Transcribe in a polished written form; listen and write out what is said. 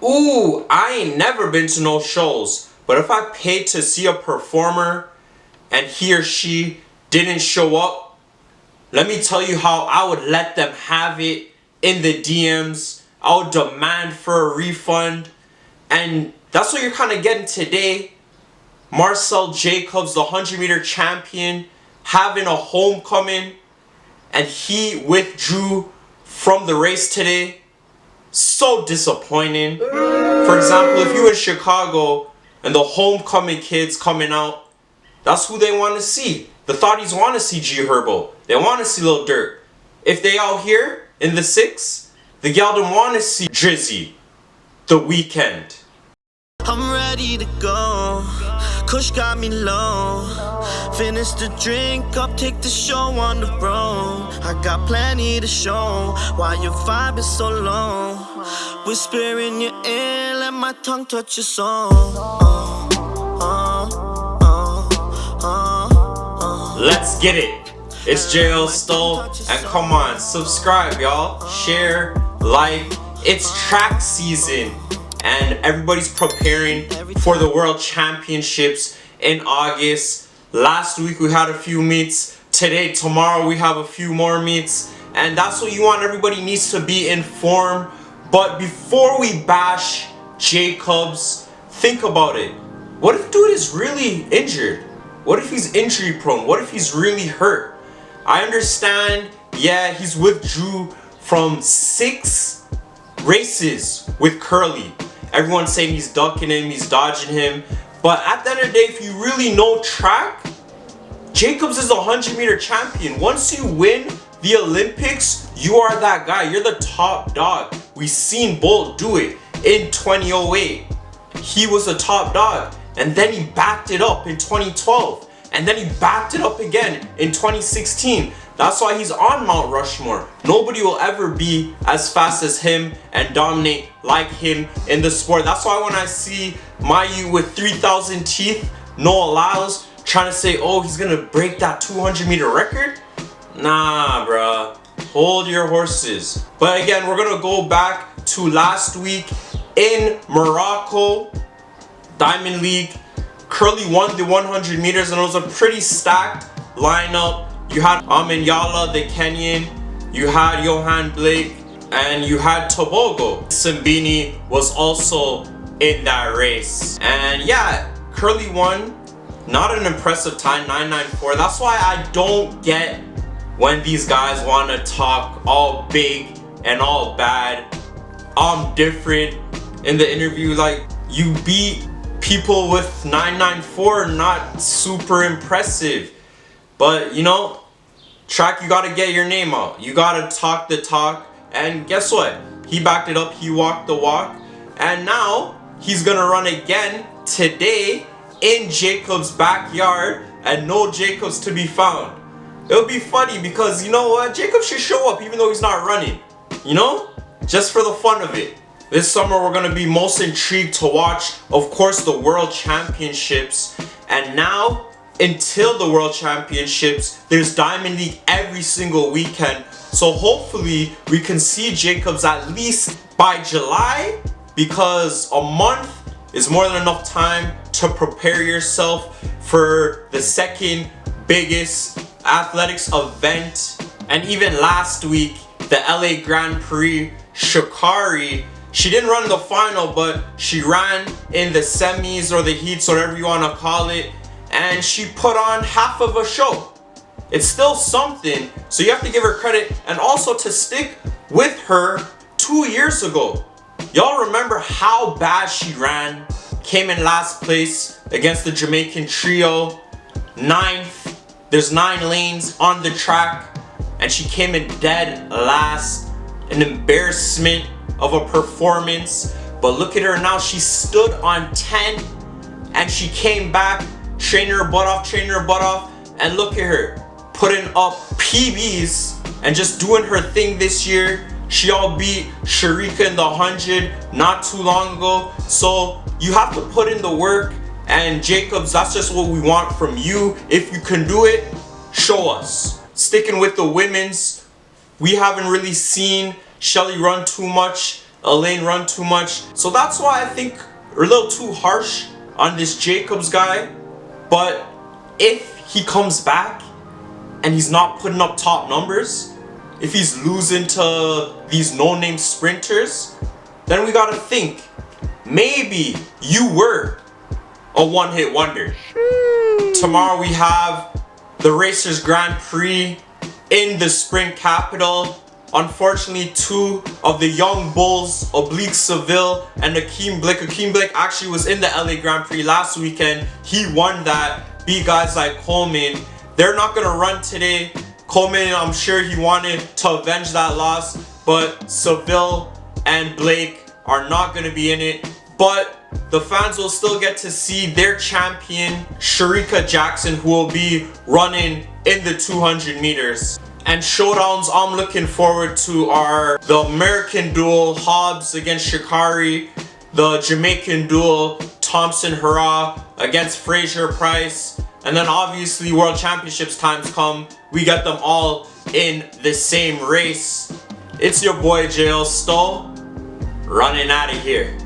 Ooh, I ain't never been to no shows, but if I paid to see a performer and he or she didn't show up, let me tell you how I would let them have it in the DMs. I would demand for a refund. And that's what you're kind of getting today. Marcell Jacobs, the 100-meter champion, having a homecoming, and he withdrew from the race today. So disappointing. For example, if you in Chicago and the homecoming kids coming out, that's who they want to see. The thotties want to see G Herbo. They want to see Lil Durk. If they out here in the 6, the gal don't want to see Drizzy, The Weeknd. I'm ready to go. Kush got me low. Finish the drink up, take the show on the road. I got plenty to show. Why your vibe is so low? Whisper in your ear, let my tongue touch your soul. Let's get it. It's Jayo Sto, and come on, subscribe, y'all. Share, like. It's track season, and everybody's preparing for the World Championships in August. Last week we had a few meets. Today, tomorrow we have a few more meets, and that's what you want. Everybody needs to be informed. But before we bash Jacobs, think about it. What if dude is really injured? What if he's injury prone? What if he's really hurt? I understand, yeah, he's withdrew from 6 races with Kerley. Everyone's saying he's ducking him, he's dodging him. But at the end of the day, if you really know track, Jacobs is a 100-meter champion. Once you win the Olympics, you are that guy. You're the top dog. We've seen Bolt do it in 2008. He was a top dog. And then he backed it up in 2012. And then he backed it up again in 2016. That's why he's on Mount Rushmore. Nobody will ever be as fast as him and dominate like him in the sport. That's why when I see Mayu with 3,000 teeth, no allows, trying to say, oh, he's gonna break that 200-meter record? Nah, bruh. Hold your horses. But again, we're gonna go back to last week in Morocco, Diamond League. Kerley won the 100 meters, and it was a pretty stacked lineup. You had Amin Yala, the Kenyan, you had Johan Blake, and you had Tobogo. Simbini was also in that race. And yeah, Kerley won. Not an impressive time, 9:94. That's why I don't get when these guys want to talk all big and all bad. I'm different in the interview. Like, you beat people with 9:94, not super impressive. But you know, track, you gotta get your name out. You gotta talk the talk. And guess what? He backed it up, he walked the walk. And now he's gonna run again today in Jacobs' backyard, and no Jacobs to be found. It'll be funny because, you know what, Jacobs should show up even though he's not running. You know? Just for the fun of it. This summer we're gonna be most intrigued to watch, of course, the World Championships. And now, until the World Championships, there's Diamond League every single weekend. So hopefully we can see Jacobs at least by July, because a month is more than enough time to prepare yourself for the second biggest athletics event. And even last week, the LA Grand Prix, Sha'Carri, she didn't run the final, but she ran in the semis or the heats, whatever you want to call it, and she put on half of a show. It's still something, so you have to give her credit, and also to stick with her 2 years ago. Y'all remember how bad she ran? Came in last place against the Jamaican trio, 9th. There's 9 lanes on the track, and she came in dead last. An embarrassment of a performance. But look at her now, she stood on 10 and she came back, training her butt off, and look at her putting up PBs and just doing her thing this year. She all beat Sharika in the 100 not too long ago. So you have to put in the work, and Jacobs, that's just what we want from you. If you can do it, show us. Sticking with the women's, we haven't really seen Shelly run too much lane run too much. So that's why I think we're a little too harsh on this Jacobs guy. But if he comes back and he's not putting up top numbers, if he's losing to these no-name sprinters, then we gotta think, maybe you were a one-hit wonder. Tomorrow we have the Racers Grand Prix in the sprint capital. Unfortunately, two of the young bulls, Oblique Seville and Akeem Blick. Akeem Blick actually was in the LA Grand Prix last weekend. He won that, beat guys like Coleman. They're not gonna run today. Coleman, I'm sure he wanted to avenge that loss, but Seville and Blake are not gonna be in it. But the fans will still get to see their champion, Sharika Jackson, who will be running in the 200 meters. And showdowns I'm looking forward to are the American duel, Hobbs against Shikari, the Jamaican duel, Thompson Hurrah against Fraser Price, and then obviously World Championships times come, we get them all in the same race. It's your boy Jayo Sto, running out of here.